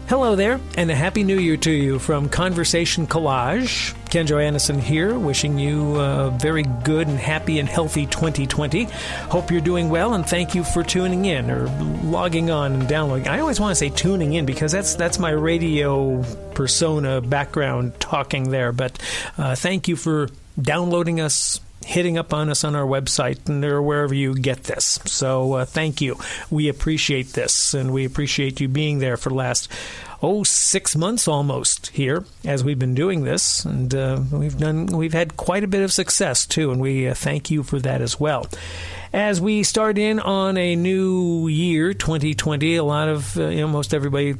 Hello there, and a Happy New Year to you from Conversation Collage. Ken Joannesen here, wishing you a very good and happy and healthy 2020. Hope you're doing well, and thank you for tuning in or logging on and downloading. I always want to say tuning in because that's my radio persona background talking there, but thank you for downloading us, hitting up on us on our website and or wherever you get this. So thank you. We appreciate this, and we appreciate you being there for the last 6 months almost here as we've been doing this, and we've had quite a bit of success too, and we thank you for that as well. As we start in on a new year, 2020, a lot of, most everybody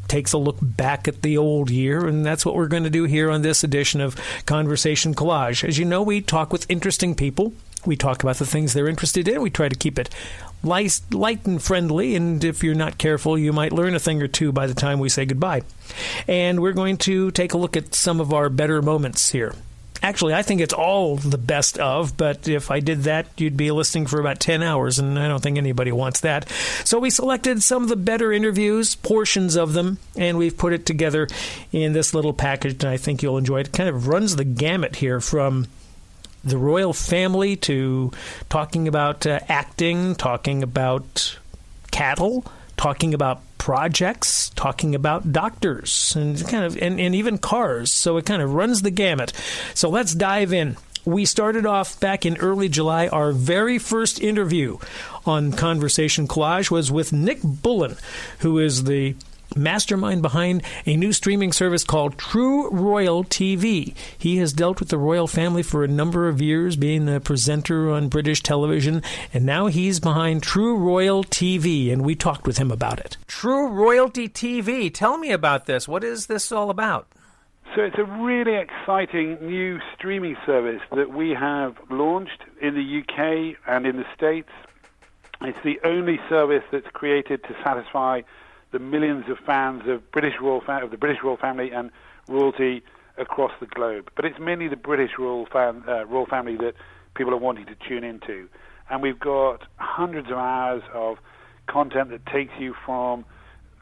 takes a look back at the old year, and that's what we're going to do here on this edition of Conversation Collage. As you know, we talk with interesting people. We talk about the things they're interested in. We try to keep it light and friendly, and if you're not careful, you might learn a thing or two by the time we say goodbye. And we're going to take a look at some of our better moments here. Actually, I think it's all the best of, but if I did that, you'd be listening for about 10 hours, and I don't think anybody wants that. So we selected some of the better interviews, portions of them, and we've put it together in this little package, and I think you'll enjoy it. It kind of runs the gamut here from the royal family to talking about acting, talking about cattle, talking about projects, talking about doctors, and even cars. So it kind of runs the gamut. So let's dive in. We started off back in early July. Our very first interview on Conversation Collage was with Nick Bullen, who is the mastermind behind a new streaming service called True Royal TV. He has dealt with the royal family for a number of years, being a presenter on British television, and now he's behind True Royal TV, and we talked with him about it. True Royalty TV. Tell me about this. What is this all about? So it's a really exciting new streaming service that we have launched in the UK and in the States. It's the only service that's created to satisfy the millions of fans of the British royal family and royalty across the globe. But it's mainly the British royal family that people are wanting to tune into. And we've got hundreds of hours of content that takes you from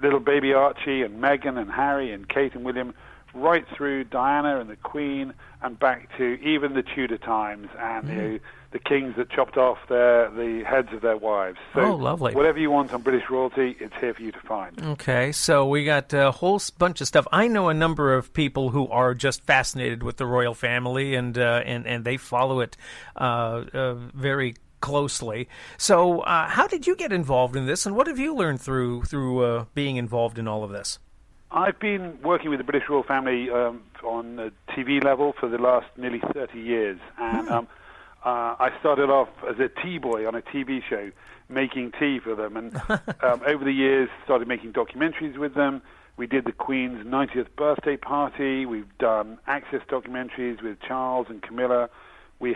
little baby Archie and Meghan and Harry and Kate and William right through Diana and the Queen and back to even the Tudor times and the kings that chopped off the heads of their wives. So lovely. Whatever you want on British royalty, it's here for you to find. Okay, so we got a whole bunch of stuff. I know a number of people who are just fascinated with the royal family, and they follow it very closely. So how did you get involved in this, and what have you learned through being involved in all of this? I've been working with the British royal family on a TV level for the last nearly 30 years, and I started off as a tea boy on a TV show, making tea for them, and over the years started making documentaries with them. We did the Queen's 90th birthday party. We've done access documentaries with Charles and Camilla. We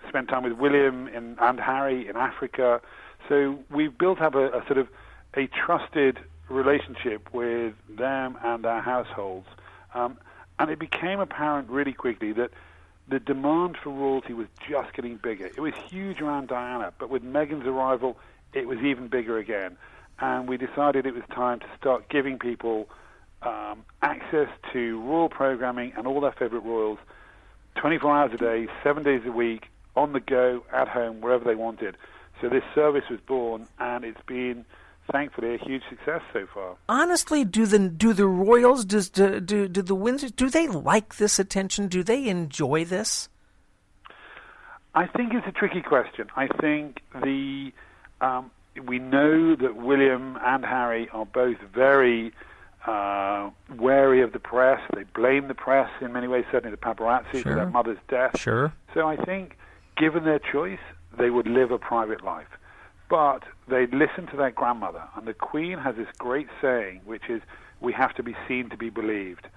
spent time with William and Harry in Africa. So we've built up a sort of a trusted relationship with them and our households. And it became apparent really quickly that the demand for royalty was just getting bigger. It was huge around Diana, but with Meghan's arrival, it was even bigger again. And we decided it was time to start giving people access to royal programming and all their favorite royals 24 hours a day, 7 days a week, on the go, at home, wherever they wanted. So this service was born, and it's been, thankfully, a huge success so far. Honestly, do the royals, do the Windsors, do they like this attention? Do they enjoy this? I think it's a tricky question. I think we know that William and Harry are both very wary of the press. They blame the press in many ways, certainly the paparazzi, for their mother's death. Sure. So I think, given their choice, they would live a private life. But they'd listen to their grandmother. And the Queen has this great saying, which is, we have to be seen to be believed.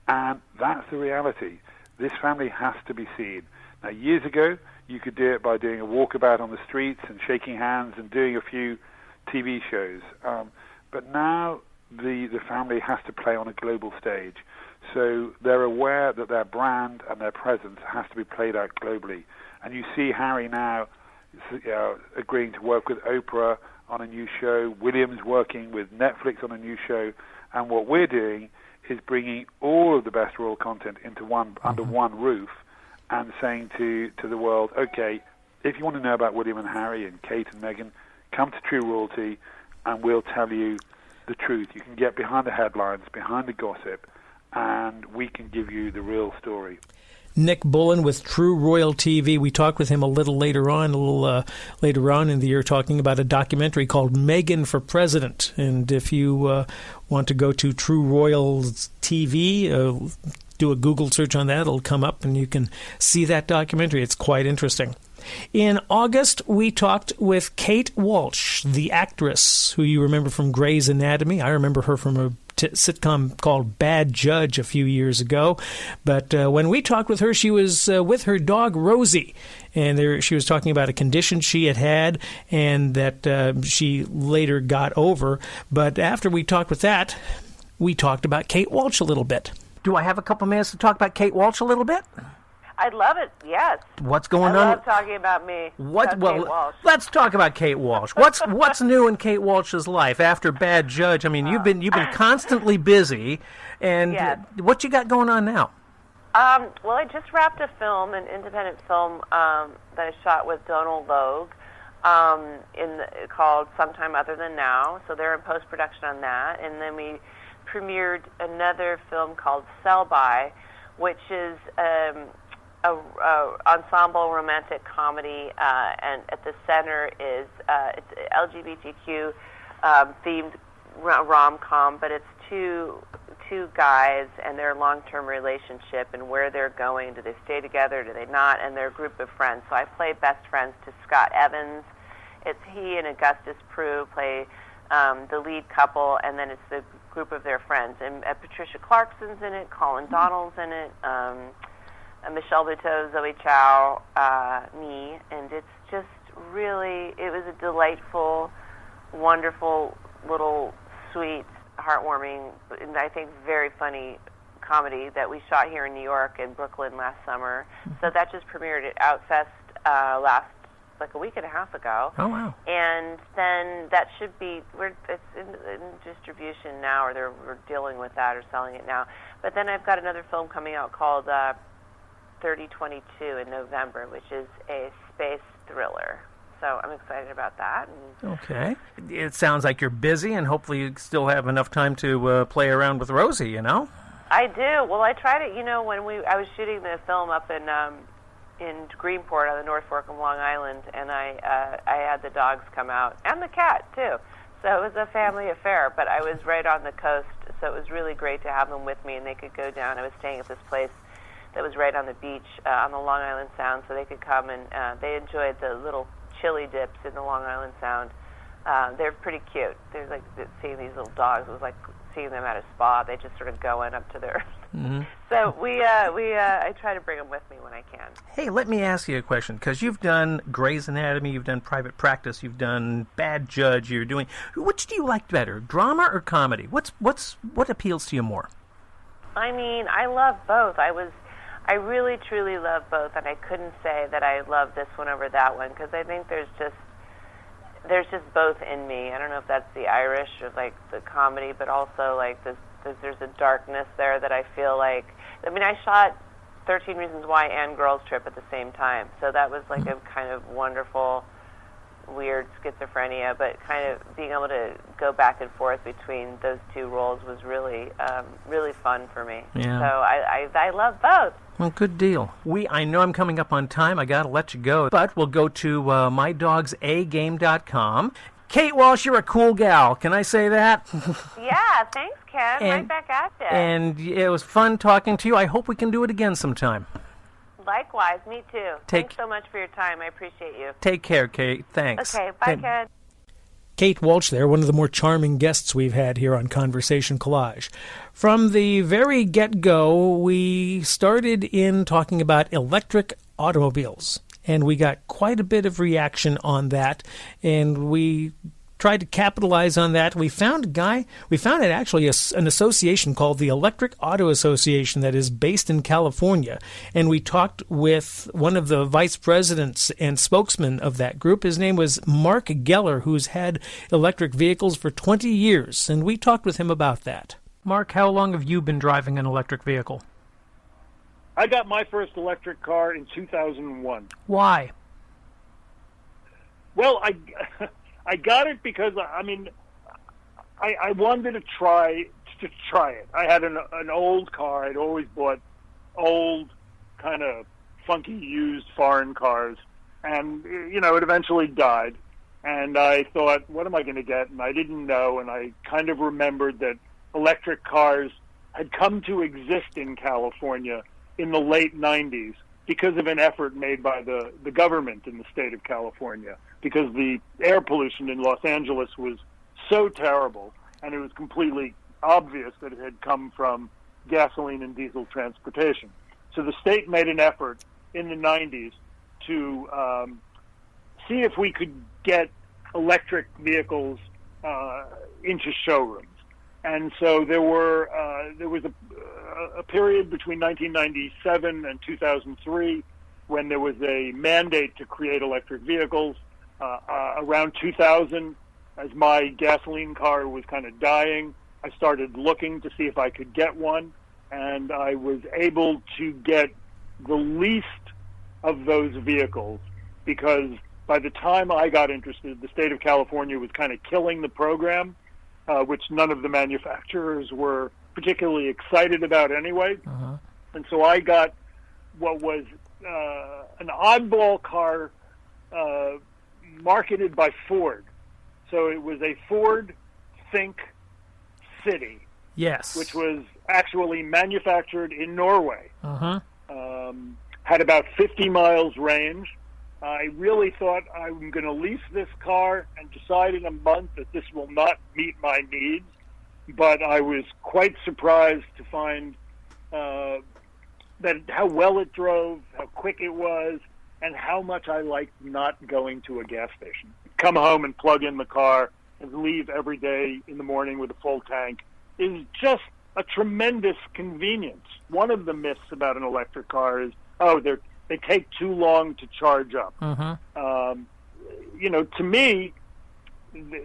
And that's the reality. This family has to be seen. Now, years ago, you could do it by doing a walkabout on the streets and shaking hands and doing a few TV shows. But now the family has to play on a global stage. So they're aware that their brand and their presence has to be played out globally. And you see Harry now agreeing to work with Oprah on a new show. William's working with Netflix on a new show. And what we're doing is bringing all of the best royal content into under one roof, and saying to the world, okay, if you want to know about William and Harry and Kate and Meghan, come to True Royalty, and we'll tell you the truth. You can get behind the headlines, behind the gossip, and we can give you the real story. Nick Bullen with True Royal TV. We talked with him a little later on in the year, talking about a documentary called Meghan for President. And if you want to go to True Royal TV, do a Google search on that. It'll come up, and you can see that documentary. It's quite interesting. In August, we talked with Kate Walsh, the actress who you remember from Grey's Anatomy. I remember her from a sitcom called Bad Judge a few years ago. But when we talked with her, she was with her dog Rosie, and she was talking about a condition she had and that she later got over. But after we talked with that, we talked about Kate Walsh a little bit. Do I have a couple minutes to talk about Kate Walsh a little bit? I'd love it, yes. What's going on? I love talking about me. Kate Walsh. Let's talk about Kate Walsh. What's new in Kate Walsh's life after Bad Judge? I mean, you've been constantly busy, and yes. What you got going on now? Well, I just wrapped a film, an independent film that I shot with Donald Logue, called Sometime Other Than Now. So they're in post-production on that, and then we premiered another film called Sell By, which is a ensemble romantic comedy, and at the center is it's LGBTQ themed rom-com, but it's two guys and their long-term relationship and where they're going. Do they stay together? Do they not? And their group of friends. So I play best friends to Scott Evans. It's he and Augustus Prue play the lead couple, and then it's the group of their friends. And Patricia Clarkson's in it, Colin Donnell's in it, Michelle Buteau, Zoe Chow, me, and it's just really, it was a delightful, wonderful, little, sweet, heartwarming, and I think very funny comedy that we shot here in New York and Brooklyn last summer. So that just premiered at Outfest like a week and a half ago. Oh, wow. And then that should be, it's in distribution now, or we're dealing with that or selling it now. But then I've got another film coming out called 3022 in November, which is a space thriller. So I'm excited about that. Okay. It sounds like you're busy, and hopefully you still have enough time to play around with Rosie, you know? I do. Well, I tried it, when I was shooting the film up in Greenport on the North Fork of Long Island, and I had the dogs come out, and the cat, too. So it was a family affair, but I was right on the coast, so it was really great to have them with me, and they could go down. I was staying at this place that was right on the beach on the Long Island Sound, so they could come, and they enjoyed the little chili dips in the Long Island Sound. They're pretty cute. They're like seeing these little dogs. It was like seeing them at a spa. They just sort of go in up to their... Mm-hmm. So I try to bring them with me when I can. Hey, let me ask you a question, because you've done Grey's Anatomy, you've done Private Practice, you've done Bad Judge, you're doing... Which do you like better, drama or comedy? What appeals to you more? I mean, I love both. I really, truly love both, and I couldn't say that I love this one over that one, because I think there's just both in me. I don't know if that's the Irish or like the comedy, but also like there's a darkness there that I feel like. I mean, I shot 13 Reasons Why and Girls Trip at the same time, so that was like a kind of wonderful, weird schizophrenia, but kind of being able to go back and forth between those two roles was really, really fun for me. Yeah. So I love both. Well, good deal. I know I'm coming up on time. I got to let you go. But we'll go to mydogsagame.com. Kate Walsh, you're a cool gal. Can I say that? Yeah, thanks, Ken. Right back at you. And it was fun talking to you. I hope we can do it again sometime. Likewise, me too. Thanks so much for your time. I appreciate you. Take care, Kate. Thanks. Okay, bye, Ken. Kate Walsh there, one of the more charming guests we've had here on Conversation Collage. From the very get-go, we started in talking about electric automobiles, and we got quite a bit of reaction on that, and we tried to capitalize on that. We found an association called the Electric Auto Association that is based in California, and we talked with one of the vice presidents and spokesmen of that group. His name was Mark Geller, who's had electric vehicles for 20 years, and we talked with him about that. Mark, how long have you been driving an electric vehicle? I got my first electric car in 2001. Why? Well, I got it because I wanted to try it. I had an old car. I'd always bought old, kind of funky used foreign cars, and it eventually died. And I thought, what am I going to get? And I didn't know, and I kind of remembered that electric cars had come to exist in California in the late 90s because of an effort made by the government in the state of California, because the air pollution in Los Angeles was so terrible, and it was completely obvious that it had come from gasoline and diesel transportation. So the state made an effort in the 90s to see if we could get electric vehicles into showrooms. And so there was a period between 1997 and 2003 when there was a mandate to create electric vehicles. Around 2000, as my gasoline car was kind of dying, I started looking to see if I could get one, and I was able to get the least of those vehicles because by the time I got interested, the state of California was kind of killing the program, which none of the manufacturers were particularly excited about anyway. Uh-huh. And so I got what was an oddball car marketed by Ford. So it was a Ford Think City. Yes. Which was actually manufactured in Norway. Uh-huh. Had about 50 miles range. I really thought I'm going to lease this car and decide in a month that this will not meet my needs. But I was quite surprised to find that how well it drove, how quick it was, and how much I liked not going to a gas station. Come home and plug in the car and leave every day in the morning with a full tank is just a tremendous convenience. One of the myths about an electric car is, they take too long to charge up. Uh-huh. To me,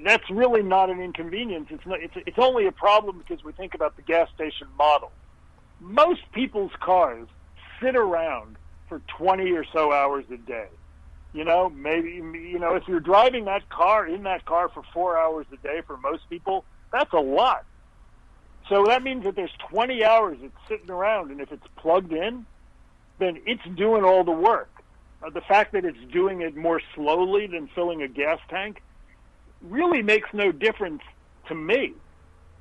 that's really not an inconvenience. It's only a problem because we think about the gas station model. Most people's cars sit around for 20 or so hours a day. If you're driving that car for 4 hours a day for most people, that's a lot. So that means that there's 20 hours it's sitting around, and if it's plugged in, then it's doing all the work. The fact that it's doing it more slowly than filling a gas tank really makes no difference to me.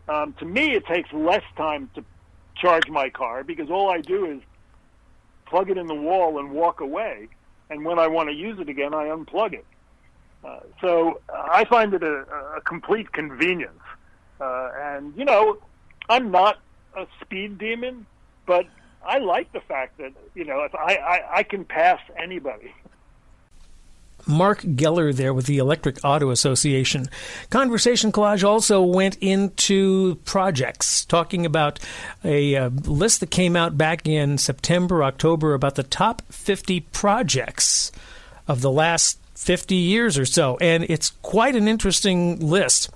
To me, it takes less time to charge my car because all I do is plug it in the wall and walk away. And when I want to use it again, I unplug it. So I find it a complete convenience. I'm not a speed demon, but I like the fact that, if I can pass anybody. Mark Geller there with the Electric Auto Association. Conversation Collage also went into projects, talking about a list that came out back in September, October, about the top 50 projects of the last 50 years or so. And it's quite an interesting list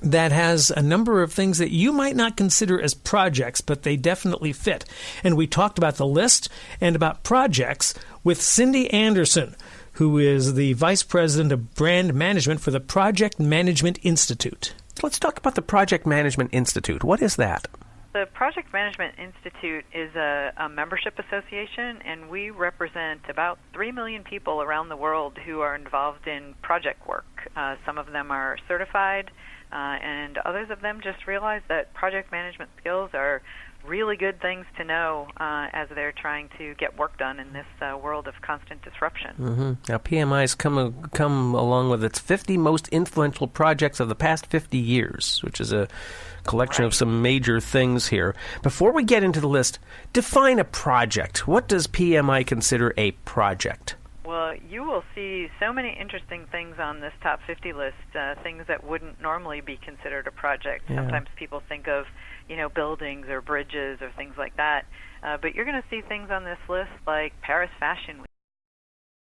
that has a number of things that you might not consider as projects, but they definitely fit. And we talked about the list and about projects with Cindy Anderson, who is the Vice President of Brand Management for the Project Management Institute. Let's talk about the Project Management Institute. What is that? The Project Management Institute is a membership association, and we represent about 3 million people around the world who are involved in project work. Some of them are certified, and others of them just realize that project management skills are really good things to know as they're trying to get work done in this world of constant disruption. Mm-hmm. Now, PMI's come along with its 50 most influential projects of the past 50 years, which is a collection of some major things here. Before we get into the list, define a project. What does PMI consider a project? Well, you will see so many interesting things on this top 50 list, things that wouldn't normally be considered a project. Yeah. Sometimes people think of, buildings or bridges or things like that. But you're going to see things on this list like Paris Fashion Week.